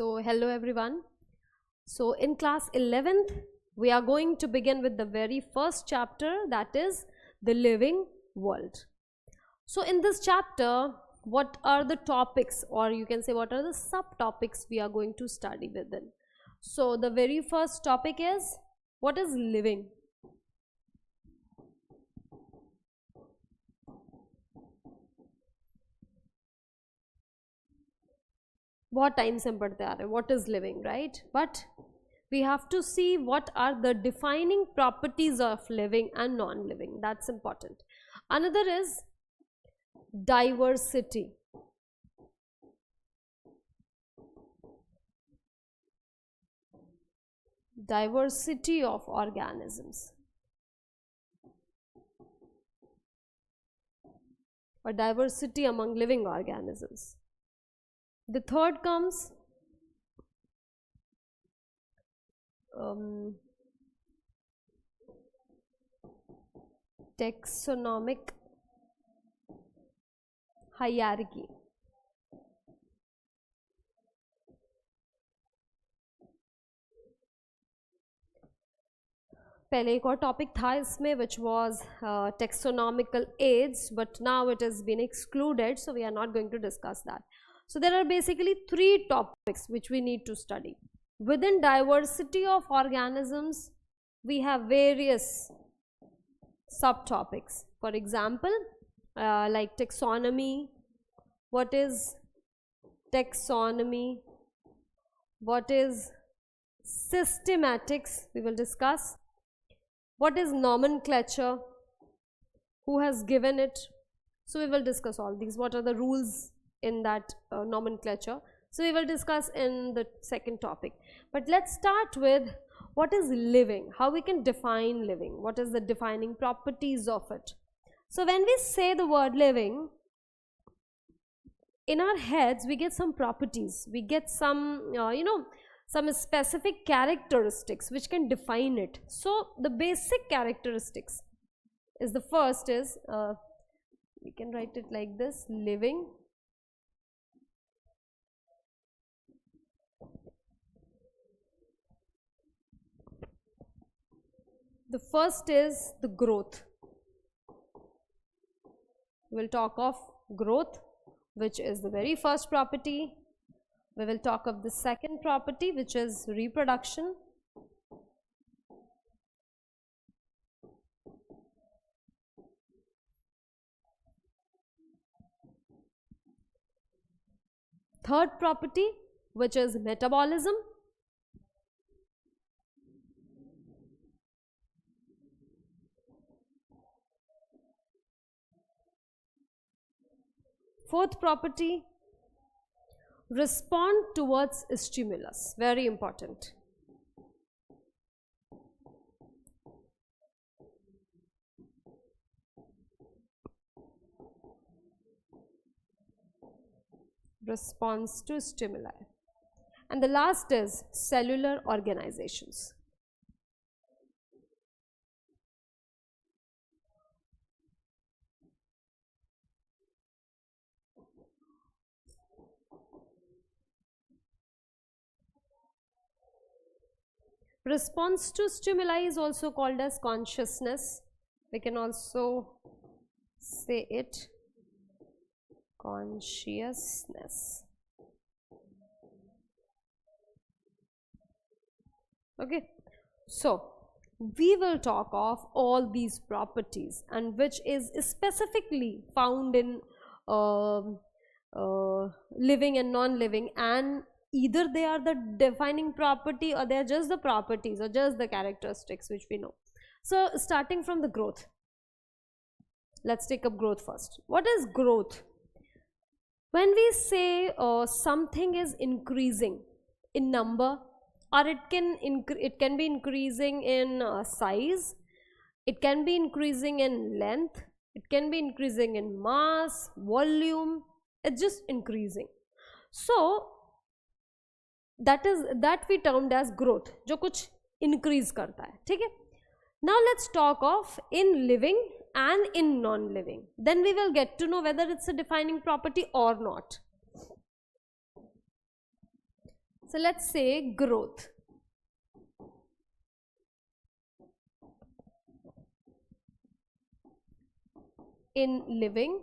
So hello everyone. So in class 11th we are going to begin with the very first chapter, that is the living world. So in this chapter, what are the topics, or you can say what are the subtopics we are going to study within? So the very first topic is, what is living? बहुत time से हम पढ़ते आ रहे हैं what is living, right? But we have to see what are the defining properties of living and non-living. That's important. Another is diversity. Diversity of organisms, or diversity among living organisms. The third comes taxonomic hierarchy. पहले एक और topic था इसमें which was taxonomical aids, but now it has been excluded, so we are not going to discuss that. So there are basically three topics which we need to study. Within diversity of organisms, we have various subtopics. For example, like taxonomy. What is taxonomy? What is systematics? We will discuss. What is nomenclature? Who has given it? So we will discuss all these. What are the rules in that nomenclature? So we will discuss in the second topic. But let's start with what is living, how we can define living, what is the defining properties of it. So when we say the word living, in our heads we get some properties, we get some some specific characteristics which can define it. So the basic characteristics is, the first is, we can write it like this: living. The first is the growth. We will talk of growth, which is the very first property. We will talk of the second property, which is reproduction. Third property, which is metabolism. Fourth property, respond towards stimulus, very important. Response to stimuli. And the last is cellular organizations. Response to stimuli is also called as consciousness. We can also say it consciousness. Okay, so we will talk of all these properties, and which is specifically found in living and non-living, and either they are the defining property or they are just the properties or just the characteristics which we know. So starting from the growth, let's take up growth first. What is growth? When we say something is increasing in number, or it can be increasing in size, it can be increasing in length, it can be increasing in mass, volume, it's just increasing. So that we termed as growth, जो कुछ increase करता है, ठीक है? Now let's talk of in living and in non-living. Then we will get to know whether it's a defining property or not. So let's say growth. In living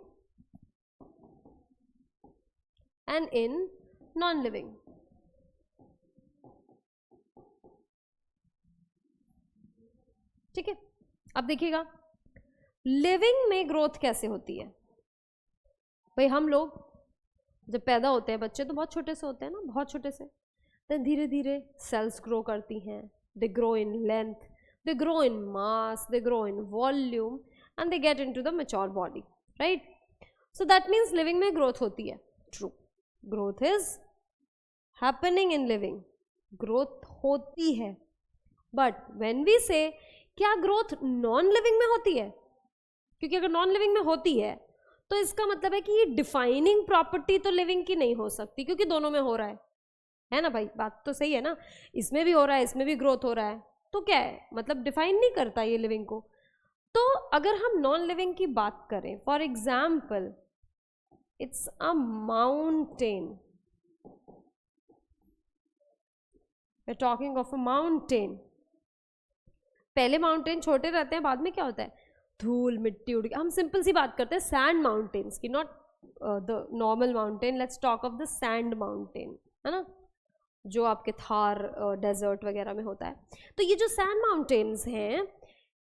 and in non-living. ठीक है, अब देखिएगा living में growth कैसे होती है। भाई हम लोग जब पैदा होते हैं, बच्चे तो बहुत छोटे से होते हैं ना, बहुत छोटे से, तो धीरे धीरे सेल्स ग्रो करती हैं, they grow in length, they grow in mass, they grow in volume and they get into the mature body, right? So that means living में growth होती है. True, growth is happening in living, growth होती है. But when we say क्या growth non living में होती है, क्योंकि अगर non living में होती है तो इसका मतलब है कि ये defining property तो living की नहीं हो सकती, क्योंकि दोनों में हो रहा है ना भाई, बात तो सही है ना, इसमें भी हो रहा है, इसमें भी ग्रोथ हो रहा है, तो क्या है, मतलब डिफाइन नहीं करता ये लिविंग को. तो अगर हम नॉन लिविंग की बात करें, for example it's a mountain, we are talking of a mountain. पहले माउंटेन छोटे रहते हैं, बाद में क्या होता है, धूल मिट्टी उड़, हम सिंपल सी बात करते हैं सैंड माउंटेन्स की, not the normal mountain. Let's talk of the sand mountain, है ना, जो आपके थार डेजर्ट वगैरह में होता है. तो ये जो सैंड माउंटेन्स हैं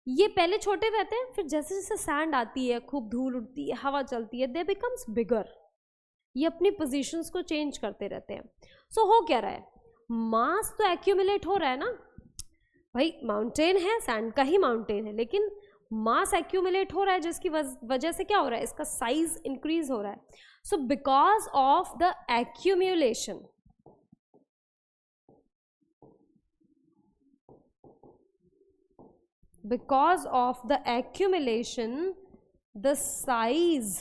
ये पहले छोटे रहते हैं, फिर जैसे जैसे सैंड आती है, खूब धूल उड़ती है, हवा चलती है, दे बिकम्स बिगर. ये अपनी पोजीशंस को चेंज करते रहते हैं. सो हो क्या रहा है, मास तो एक्यूमुलेट हो रहा है ना भाई, माउंटेन है, सैंड का ही माउंटेन है, लेकिन मास एक्यूमुलेट हो रहा है, जिसकी वजह से क्या हो रहा है, इसका साइज इंक्रीज हो रहा है. So because of the accumulation, because of the accumulation, the size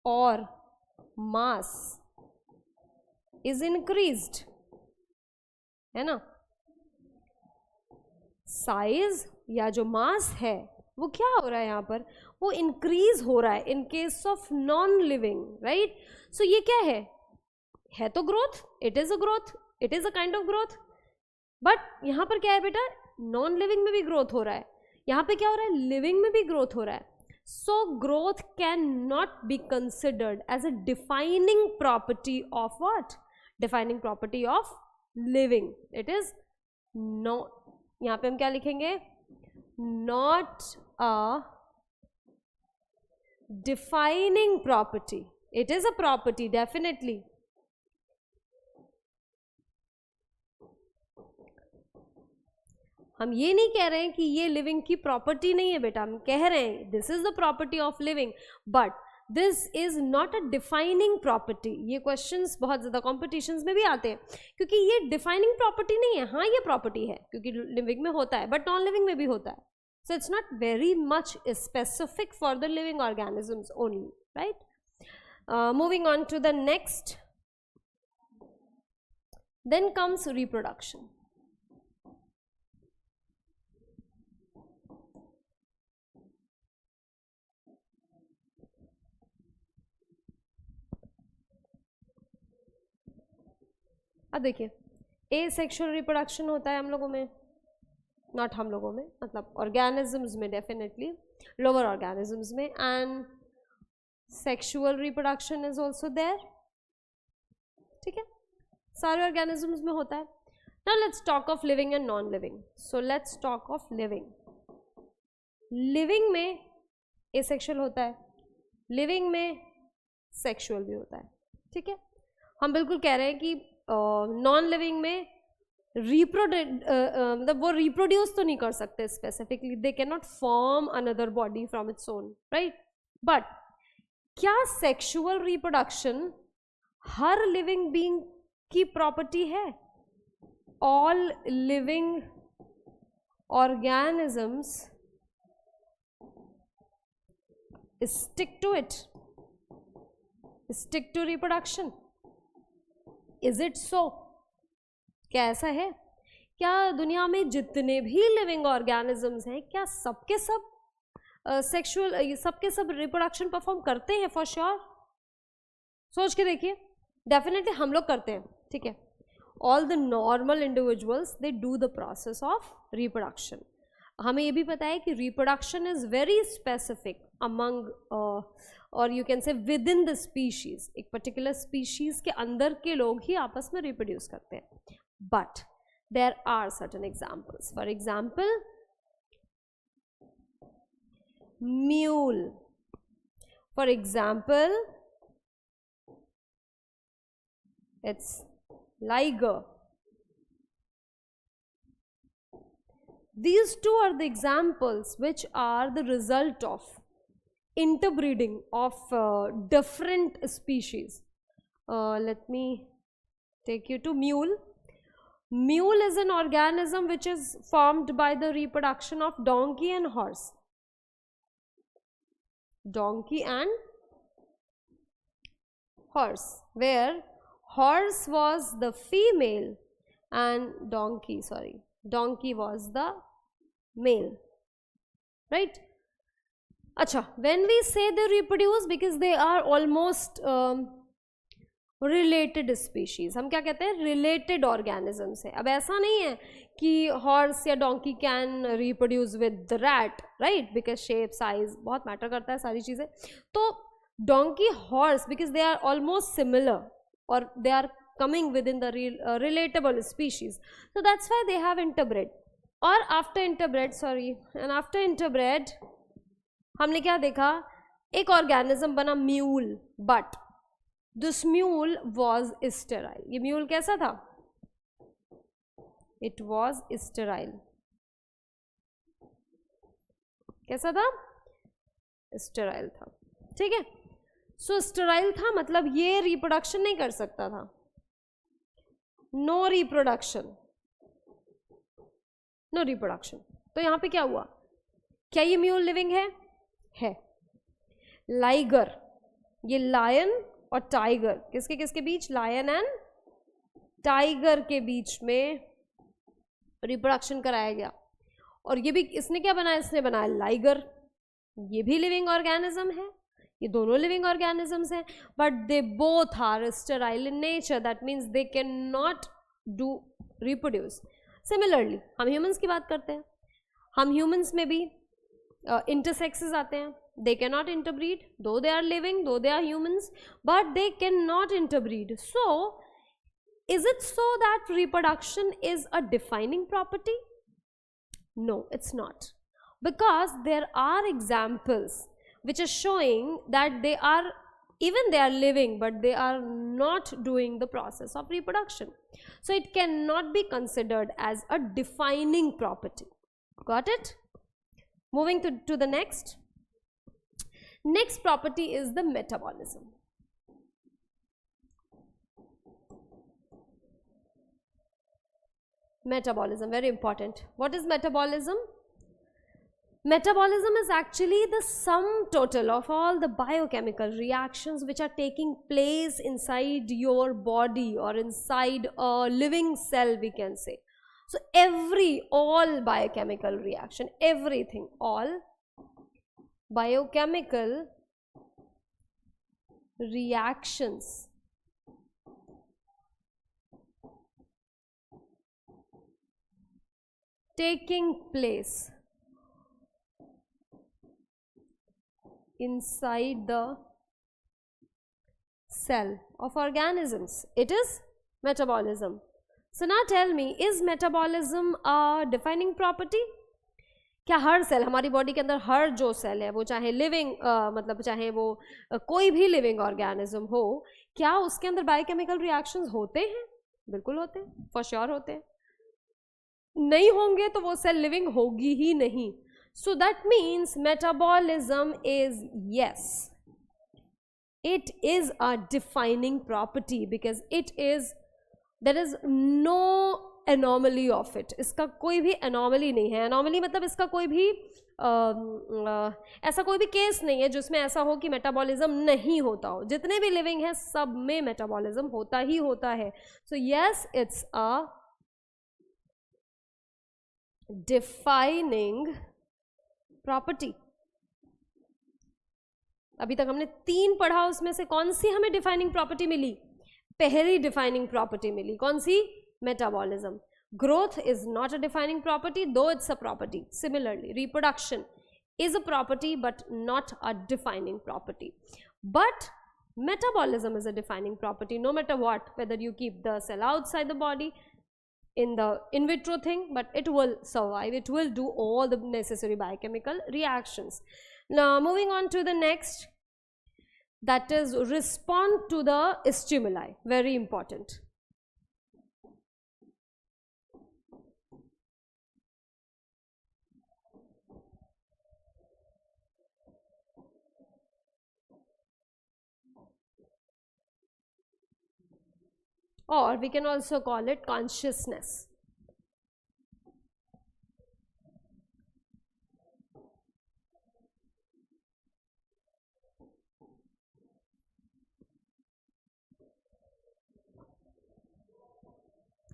or mass is increased, है ना. साइज या जो मास है वो क्या हो रहा है यहाँ पर, वो इंक्रीज हो रहा है in case of non living, right. So ये क्या है तो growth, it is a growth, it is a kind of growth. But यहाँ पर क्या है बेटा, नॉन लिविंग में भी ग्रोथ हो रहा है, यहाँ पे क्या हो रहा है, लिविंग में भी ग्रोथ हो रहा है. So growth can not be considered as a defining property of what, defining property of living. It is no, यहाँ पे हम क्या लिखेंगे, not a defining property. It is a property definitely. हम ये नहीं कह रहे हैं कि ये लिविंग की प्रॉपर्टी नहीं है बेटा, हम कह रहे हैं this is the property of living, but this is not a defining property. ये क्वेश्चंस बहुत ज़्यादा कॉम्पिटिशन्स में भी आते हैं, क्योंकि ये डिफाइनिंग प्रॉपर्टी नहीं है. हाँ ये प्रॉपर्टी है क्योंकि लिविंग में होता है, बट नॉन लिविंग में भी होता है. So it's not very much specific for the living organisms only, right. Moving on to the next, then comes reproduction. अब देखिए, ए सेक्शुअल रिप्रोडक्शन होता है हम लोगों में, नॉट हम लोगों में, मतलब ऑर्गेनिजम्स में डेफिनेटली, लोअर ऑर्गेनिजम्स में, and sexual reproduction is also there. ठीक है, सारे ऑर्गेनिजम्स में होता है. Now let's talk of living and non living. So let's talk of living. Living में एसेक्सुअल होता है, लिविंग में सेक्शुअल भी होता है. ठीक है, हम बिल्कुल कह रहे हैं कि नॉन लिविंग में मतलब वो रिप्रोड्यूस तो नहीं कर सकते specifically, they can not form another body from its own, right. But क्या सेक्शुअल रिप्रोडक्शन हर लिविंग बीइंग की प्रॉपर्टी है? All living organisms stick to it, stick to reproduction. Is it so? क्या ऐसा है? क्या दुनिया में जितने भी लिविंग ऑर्गेनिजम्स हैं, क्या सबके सब सेक्सुअल, सबके सब रिप्रोडक्शन परफॉर्म करते हैं? For sure. सोच के देखिए, डेफिनेटली हम लोग करते हैं. ठीक है, all the normal individuals, they do the process of reproduction. हमें ये भी पता है कि reproduction is very specific among or you can say within the species. एक particular species के अंदर के लोग ही आपस में reproduce करते हैं. But there are certain examples. For example, mule. For example, it's liger. These two are the examples which are the result of interbreeding of different species. Let me take you to mule. Mule is an organism which is formed by the reproduction of donkey and horse. Donkey and horse, where horse was the female and donkey was the male, right? Acha, when we say they reproduce, because they are almost related species, हम क्या कहते हैं, related organisms है. अब ऐसा नहीं है कि horse या donkey can reproduce with the rat, right? Because shape, size बहुत matter करता है सारी चीज़ें. तो donkey, horse, because they are almost similar or they are coming within the relatable species, so that's why they have interbred. और after interbred हमने क्या देखा, एक organism बना mule, but this mule was sterile. ये mule कैसा था? It was sterile. कैसा था? Sterile था. ठीक है. So sterile था मतलब ये reproduction नहीं कर सकता था. No reproduction. No reproduction. तो यहाँ पे क्या हुआ? क्या ये mule living है? है. Liger. ये lion और टाइगर, किसके किसके बीच? लायन एंड टाइगर के बीच में रिप्रोडक्शन कराया गया. और ये भी इसने क्या बनाया? इसने बनाया लाइगर. ये भी लिविंग ऑर्गेनिज्म है, ये दोनों लिविंग ऑर्गेनिजम्स हैं, but they both are sterile in nature. That means they can not do reproduce. Similarly हम ह्यूमंस की बात करते हैं. हम ह्यूमंस में भी इंटरसेक्सेस आते हैं. They cannot interbreed, though they are living, though they are humans, but they cannot interbreed. So, is it so that reproduction is a defining property? No, it's not. Because there are examples which are showing that they are living, but they are not doing the process of reproduction. So, it cannot be considered as a defining property. Got it? Moving to the next. Next property is the metabolism. Metabolism, very important. What is metabolism? Metabolism is actually the sum total of all the biochemical reactions which are taking place inside your body or inside a living cell, we can say. So all biochemical reaction, everything, all biochemical reactions taking place inside the cell of organisms, it is metabolism. So now tell me, is metabolism a defining property? क्या हर cell, हमारी body के अंदर हर जो cell है, वो चाहे living मतलब चाहे वो कोई भी लिविंग ऑर्गेनिज्म हो, क्या उसके अंदर बायोकेमिकल रिएक्शंस होते हैं? बिल्कुल होते हैं, फॉर श्योर होते हैं. नहीं होंगे तो वो सेल लिविंग होगी ही नहीं. So that means metabolism is, yes, it is a defining property because it is, there is no anomaly of it. इसका कोई भी एनॉमली नहीं है. एनॉमली मतलब इसका कोई भी ऐसा कोई भी केस नहीं है जिसमें ऐसा हो कि मेटाबॉलिज्म नहीं होता हो. जितने भी लिविंग हैं सब में मेटाबॉलिज्म होता ही होता है. So yes, it's a defining property. अभी तक हमने 3 पढ़ा, उसमें से कौन सी हमें डिफाइनिंग प्रॉपर्टी मिली? पहली डिफाइनिंग प्रॉपर्टी मिली, कौन सी? metabolism. Growth is not a defining property, though it's a property. Similarly, reproduction is a property but not a defining property. But metabolism is a defining property, no matter what, whether you keep the cell outside the body in the in vitro thing, but it will survive, it will do all the necessary biochemical reactions. Now moving on to the next, that is respond to the stimuli, very important. Or we can also call it consciousness.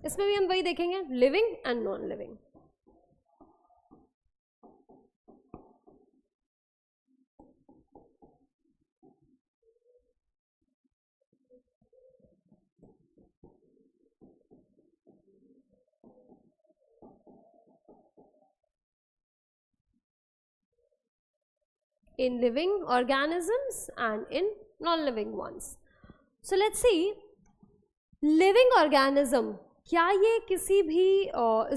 इसमें भी हम वही देखेंगे, living and non living. In living organisms and in non-living ones. So let's see, living organism, क्या ये किसी भी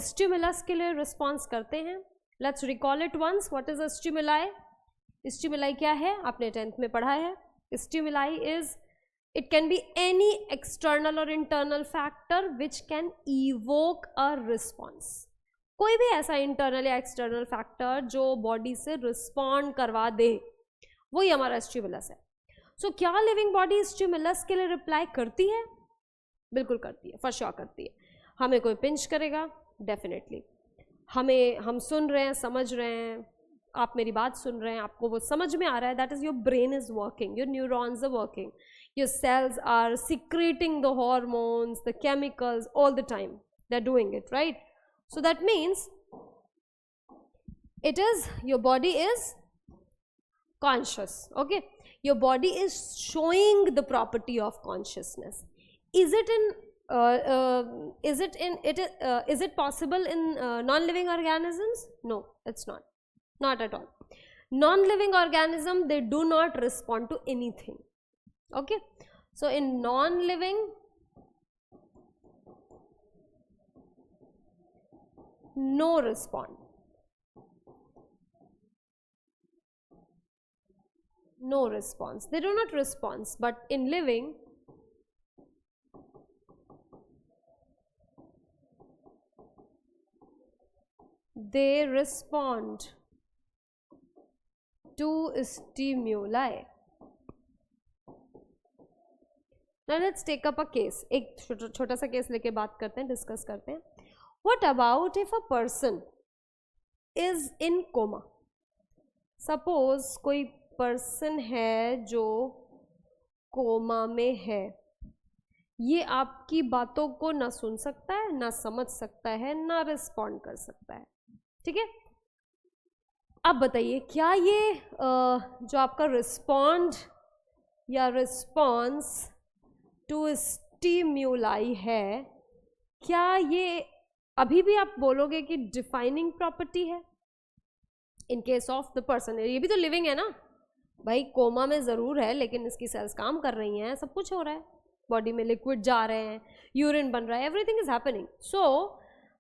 stimulus के लिए response करते हैं? Let's recall it once. What is a stimuli? Stimuli क्या है? आपने 10th में पढ़ा है. Stimuli is, it can be any external or internal factor which can evoke a response. कोई भी ऐसा इंटरनल या एक्सटर्नल फैक्टर जो बॉडी से रिस्पॉन्ड करवा दे, वही हमारा स्टिमुलस है. सो क्या लिविंग बॉडी स्टिमुलस के लिए रिप्लाई करती है? बिल्कुल करती है, फॉर श्योर करती है. हमें कोई पिंच करेगा, डेफिनेटली. हम सुन रहे हैं, समझ रहे हैं, आप मेरी बात सुन रहे हैं, आपको वो समझ में आ रहा है, that is your brain is working, your neurons are working, your cells are secreting the hormones, the chemicals all the time, they are doing it, right? So that means it is, your body is conscious, okay? Your body is showing the property of consciousness. Is it possible in non-living organisms? No, it's not. Not at all. Non-living organism, they do not respond to anything, okay? So in non-living, no respond, no response, they do not respond. But in living, they respond to stimuli. Now let's take up a case. एक छोटा सा case लेके बात करते हैं, discuss करते हैं. What about if a person is in coma? Suppose कोई person है जो कोमा में है, ये आपकी बातों को ना सुन सकता है, ना समझ सकता है, ना रिस्पॉन्ड कर सकता है, ठीक है? अब बताइए, क्या ये जो आपका रिस्पॉन्ड या रिस्पॉन्स टू स्टिम्युलाई है, क्या ये अभी भी आप बोलोगे कि डिफाइनिंग प्रॉपर्टी है in case of the person? ये भी तो लिविंग है ना भाई, कोमा में ज़रूर है लेकिन इसकी सेल्स काम कर रही हैं, सब कुछ हो रहा है, बॉडी में लिक्विड जा रहे हैं, यूरिन बन रहा है, everything is happening. So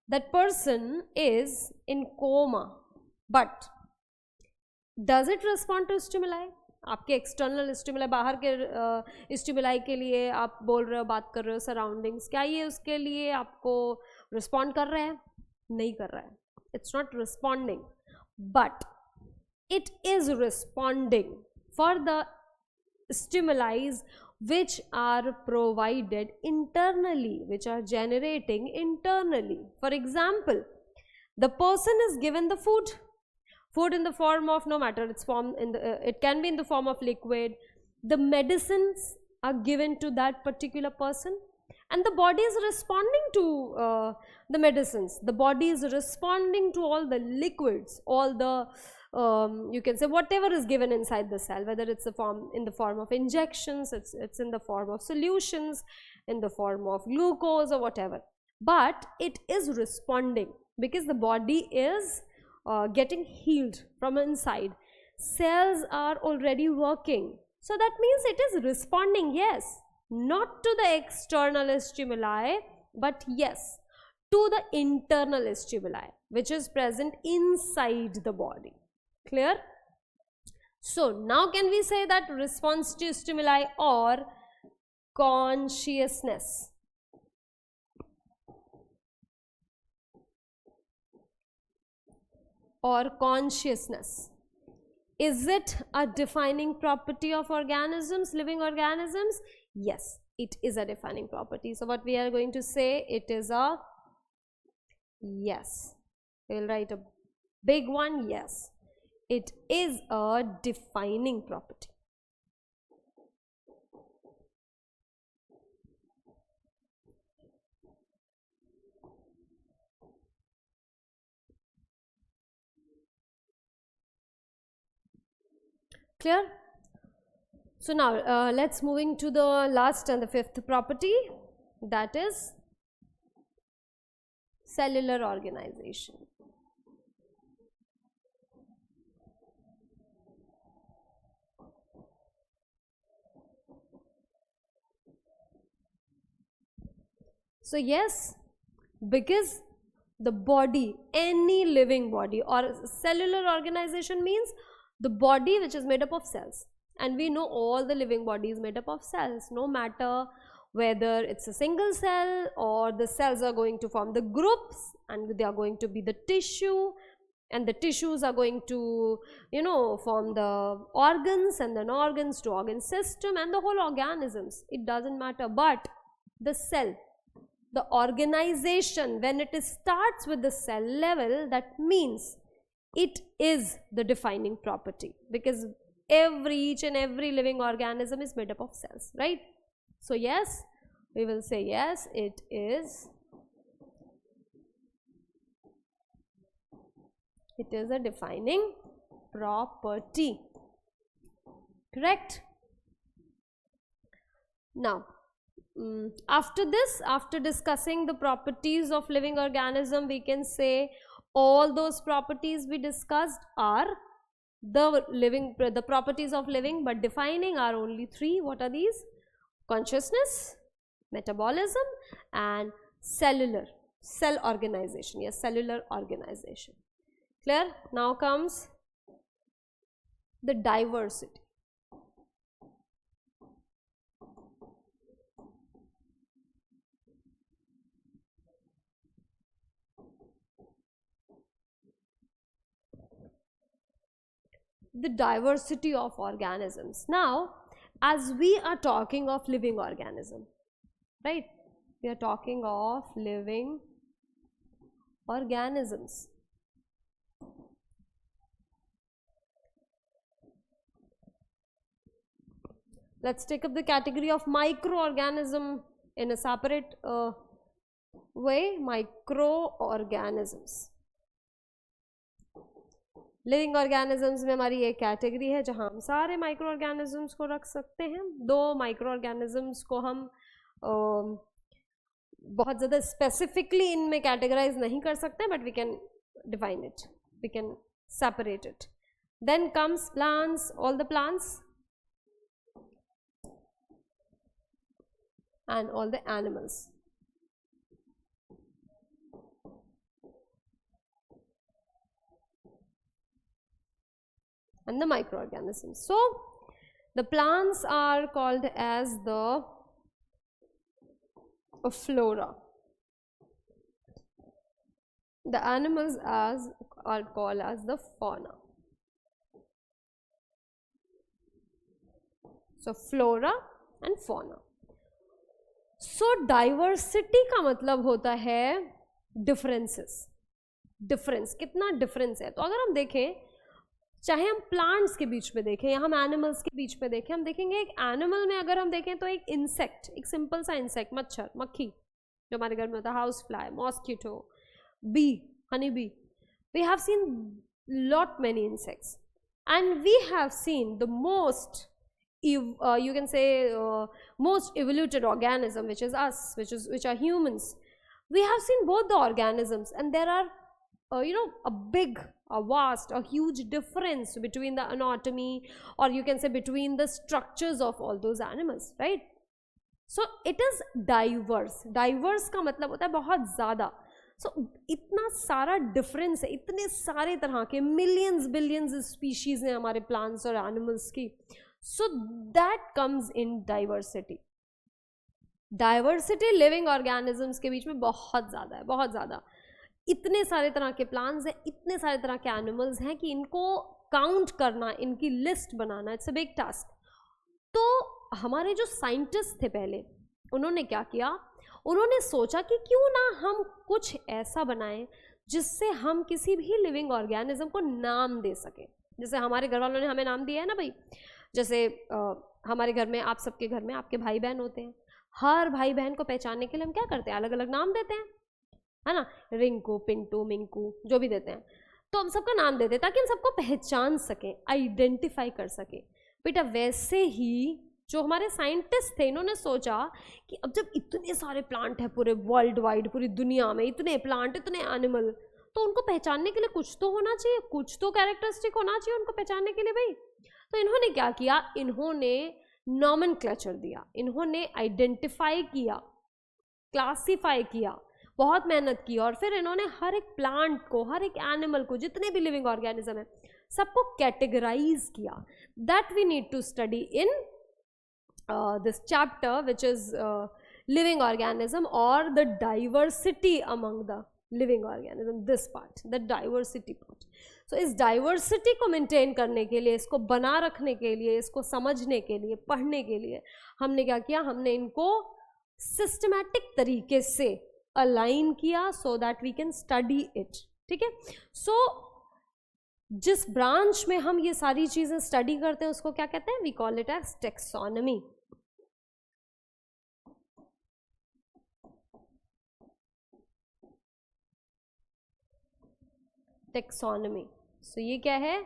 that person is in coma, but does it respond to stimuli? आपके एक्सटर्नल स्टिमुलाई, बाहर के स्टिमुलाई के लिए आप बोल रहे हो, बात कर रहे हो, सराउंडिंग्स, क्या ये उसके लिए आपको रिस्पॉन्ड कर रहे हैं? नहीं कर रहा है, it's not responding. But it is responding for the stimuli which are provided internally, which are generating internally. For example, the person is given the food in the form of, no matter its form, it can be in the form of liquid. The medicines are given to that particular person, and the body is responding to the medicines. The body is responding to all the liquids, all the you can say whatever is given inside the cell, whether it's in the form of injections, it's in the form of solutions, in the form of glucose or whatever. but it is responding because the body is getting healed from inside. Cells are already working, so that means it is responding, yes, not to the external stimuli, but yes, to the internal stimuli which is present inside the body. Clear? So now can we say that response to stimuli or consciousness? Or consciousness, is it a defining property of organisms, living organisms? Yes, it is a defining property. So what we are going to say, it is a yes. We will write a big one, yes, it is a defining property. Clear? So now let's moving to the last and the fifth property, that is cellular organization. So yes, because the body, any living body or cellular organization means the body which is made up of cells, and we know all the living body is made up of cells, no matter whether it's a single cell or the cells are going to form the groups and they are going to be the tissue, and the tissues are going to, you know, form the organs, and then organs to organ system and the whole organisms, it doesn't matter. But the cell, the organization, when it starts with the cell level, that means it is the defining property, because each and every living organism is made up of cells, right? So yes, we will say yes, it is a defining property. Correct? Now after this, after discussing the properties of living organism, we can say all those properties we discussed are the properties of living, but defining are only three. What are these? Consciousness, metabolism, and cellular, cell organization. Yes, cellular organization. Clear? Now comes the diversity. The diversity of organisms. Now, as we are talking of living organism, right? We are talking of living organisms. Let's take up the category of microorganism in a separate way. Microorganisms. Living organisms में हमारी एक category है जहां हम सारे micro organisms को रख सकते हैं. दो माइक्रो ऑर्गेनिजम्स को हम बहुत ज़्यादा स्पेसिफिकली इनमें कैटेगराइज नहीं कर सकते, but we can define it, we can separate it. Then comes plants, all the plants and all the animals. And the microorganisms. So the plants are called as the flora. The animals are called as the fauna. So flora and fauna. So diversity का मतलब होता है differences. Difference, कितना difference है. तो अगर हम देखें, चाहे हम प्लांट्स के बीच में देखें या हम एनिमल्स के बीच में देखें, हम देखेंगे एक एनिमल में अगर हम देखें तो एक इंसेक्ट, एक सिंपल सा इंसेक्ट, मच्छर, मक्खी जो हमारे घर में होता है, house fly, mosquito, bee, honey bee. We have seen lot many insects and we have seen the most you can say most evoluted organism, which is us, which are humans. We have seen both the organisms, and there are a vast, a huge difference between the anatomy, or you can say between the structures of all those animals, right? So it is diverse. Diverse का मतलब होता है बहुत ज़्यादा. So इतना सारा difference है, इतने सारे तरह के millions billions species हैं हमारे plants और animals की. So that comes in diversity. Diversity living organisms के बीच में बहुत ज़्यादा है, बहुत ज़्यादा. इतने सारे तरह के प्लांट्स हैं, इतने सारे तरह के एनिमल्स हैं कि इनको काउंट करना, इनकी list banana, it's a big task. तो हमारे जो साइंटिस्ट थे पहले, उन्होंने क्या किया, उन्होंने सोचा कि क्यों ना हम कुछ ऐसा बनाएं जिससे हम किसी भी लिविंग ऑर्गेनिज्म को नाम दे सकें. जैसे हमारे घर वालों ने हमें नाम दिया है ना भाई, जैसे हमारे घर में, आप सबके घर में आपके भाई बहन होते हैं. हर भाई बहन को पहचानने के लिए हम क्या करते हैं, अलग अलग नाम देते हैं, है ना. रिंकू, पिंटू, मिंकू, जो भी देते हैं, तो हम सबका नाम देते हैं ताकि हम सबको पहचान सकें, आइडेंटिफाई कर सकें. बेटा वैसे ही जो हमारे साइंटिस्ट थे, इन्होंने सोचा कि अब जब इतने सारे प्लांट हैं पूरे वर्ल्ड वाइड, पूरी दुनिया में इतने प्लांट, इतने एनिमल, तो उनको पहचानने के लिए कुछ तो होना चाहिए, कुछ तो कैरेक्टरिस्टिक होना चाहिए उनको पहचानने के लिए भाई. तो इन्होंने क्या किया, इन्होंने नॉमेनक्लेचर दिया, इन्होंने आइडेंटिफाई किया, क्लासीफाई किया, बहुत मेहनत की, और फिर इन्होंने हर एक प्लांट को, हर एक एनिमल को, जितने भी लिविंग ऑर्गेनिज्म है, सबको कैटेगराइज किया. That we need to study in this chapter, which is living organism और the diversity among the living organism. This part, the diversity part. So इस डाइवर्सिटी को मेंटेन करने के लिए, इसको बना रखने के लिए, इसको समझने के लिए, पढ़ने के लिए हमने क्या किया, हमने इनको सिस्टमैटिक तरीके से अलाइन किया so that we can study it. ठीक है. सो जिस ब्रांच में हम ये सारी चीजें स्टडी करते हैं उसको क्या कहते हैं, we call it as taxonomy. Taxonomy. So ये क्या है,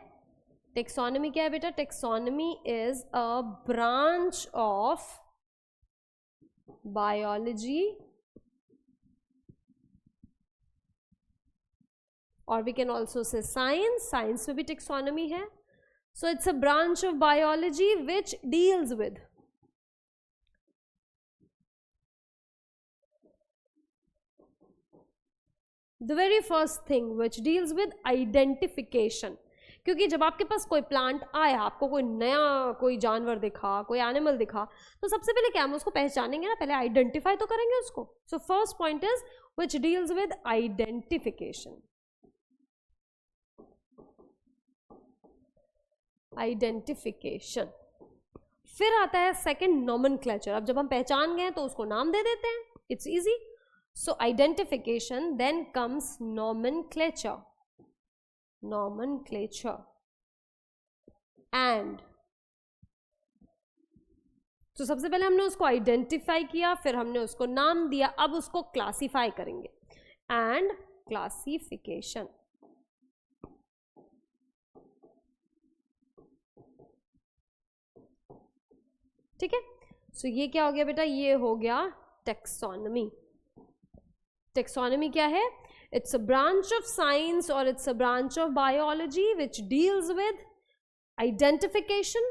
टेक्सोनॉमी क्या है बेटा, taxonomy is a branch of biology, or we can also say science. Science में भी taxonomy है. So it's a branch of biology which deals with the very first thing, which deals with identification. क्योंकि जब आपके पास कोई plant आया, आपको कोई नया कोई जानवर दिखा, कोई एनिमल दिखा, तो सबसे पहले क्या हम उसको पहचानेंगे ना, पहले आइडेंटिफाई तो करेंगे उसको. So first point is which deals with identification. Identification. फिर आता है सेकंड, नॉमेनक्लेचर. अब जब हम पहचान गए तो उसको नाम दे देते हैं, it's easy. So identification, then comes nomenclature. Nomenclature and, तो सबसे पहले हमने उसको आइडेंटिफाई किया, फिर हमने उसको नाम दिया, अब उसको क्लासिफाई करेंगे. And classification. ठीक है. सो ये क्या हो गया बेटा, ये हो गया टेक्सोनॉमी. टेक्सोनॉमी क्या है, it's a branch of science और it's a branch of biology which deals with identification,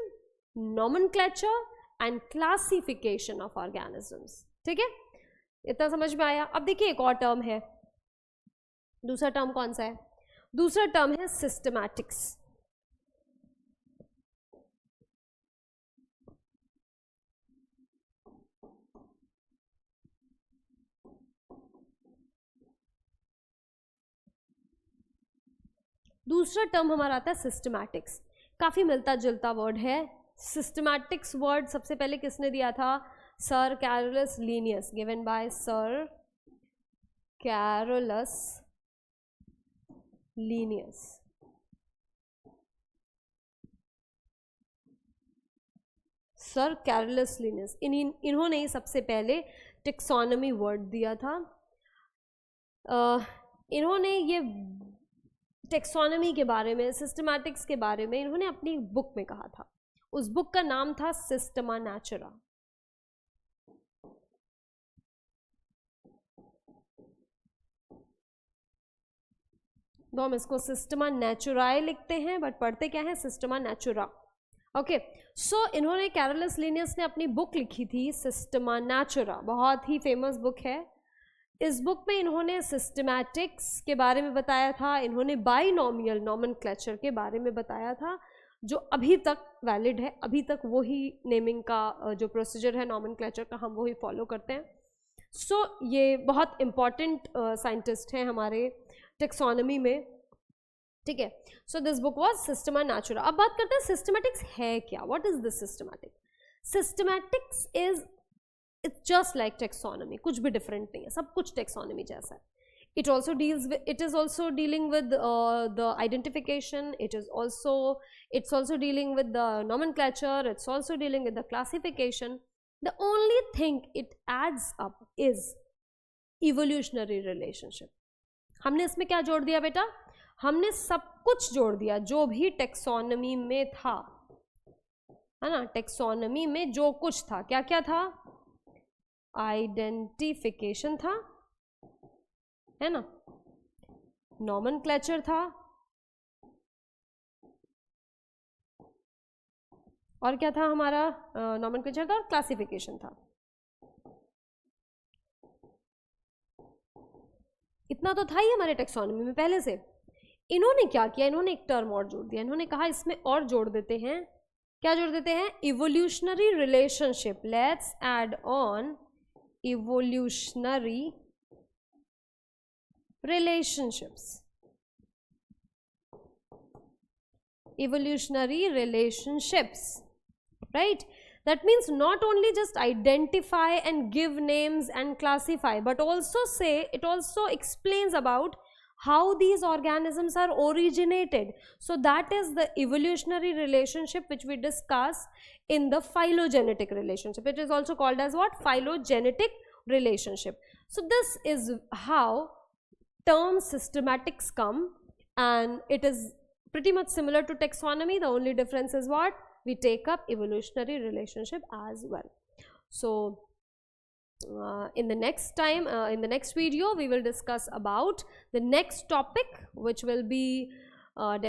nomenclature and classification of organisms. ठीक है, इतना समझ में आया. अब देखिए एक और टर्म है, दूसरा टर्म कौन सा है, दूसरा टर्म है सिस्टमैटिक्स. दूसरा टर्म हमारा आता है सिस्टमैटिक्स. काफ़ी मिलता जुलता वर्ड है. सिस्टमैटिक्स वर्ड सबसे पहले किसने दिया था, sir Carolus Linnaeus, given by sir Carolus Linnaeus. Sir Carolus Linnaeus, इन्होंने ही सबसे पहले टेक्सोनॉमी वर्ड दिया था. इन्होंने ये टेक्सोनॉमी के बारे में, सिस्टमैटिक्स के बारे में इन्होंने अपनी बुक में कहा था. उस बुक का नाम था सिस्टमा नेचुरा. तो हम इसको सिस्टमा नेचुराe लिखते हैं, बट पढ़ते क्या है, सिस्टमा नेचुरा। ओके, सो इन्होंने कैरोलस लिनियस ने अपनी बुक लिखी थी सिस्टमा नेचुरा, बहुत ही फेमस बुक है। इस बुक में इन्होंने सिस्टमैटिक्स के बारे में बताया था, इन्होंने बाइनोमियल नॉमेनक्लेचर के बारे में बताया था, जो अभी तक वैलिड है, अभी तक वही नेमिंग का जो प्रोसीजर है नॉमेनक्लेचर का, हम वही फॉलो करते हैं। सो ये बहुत इम्पॉर्टेंट साइंटिस्ट हैं हमारे टेक्सोनॉमी में, ठीक है। So this book was Systema Naturae. अब बात करते हैं सिस्टमैटिक्स है क्या, what is this systematic. Systematics is it's just like taxonomy, कुछ भी डिफरेंट नहीं है, सब कुछ टेक्सोनॉमी जैसा है। It also deals with, it is also dealing with the identification, it's also dealing with the nomenclature, it's also dealing with the classification. The only thing it adds up is evolutionary relationship. हमने इसमें क्या जोड़ दिया बेटा, हमने सब कुछ जोड़ दिया जो भी टेक्सोनॉमी में था, है ना। टेक्सोनॉमी में जो कुछ था, क्या क्या था, आइडेंटिफिकेशन था, है ना, नॉमेनक्लेचर था, और क्या था हमारा, नॉमेनक्लेचर था, क्लासिफिकेशन था। इतना तो था ही हमारे टेक्सोनॉमी में पहले से। इन्होंने क्या किया, इन्होंने एक टर्म और जोड़ दिया, इन्होंने कहा इसमें और जोड़ देते हैं, क्या जोड़ देते हैं, evolutionary relationship. Let's add on evolutionary relationships, evolutionary relationships, right? That means not only just identify and give names and classify, but also say, it also explains about how these organisms are originated. So that is the evolutionary relationship which we discuss in the phylogenetic relationship. It is also called as what, phylogenetic relationship. So this is how term systematics come, and it is pretty much similar to taxonomy. The only difference is what, we take up evolutionary relationship as well. So in the next time, in the next video, we will discuss about the next topic, which will be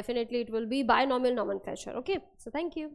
definitely it will be binomial nomenclature. Okay, so thank you.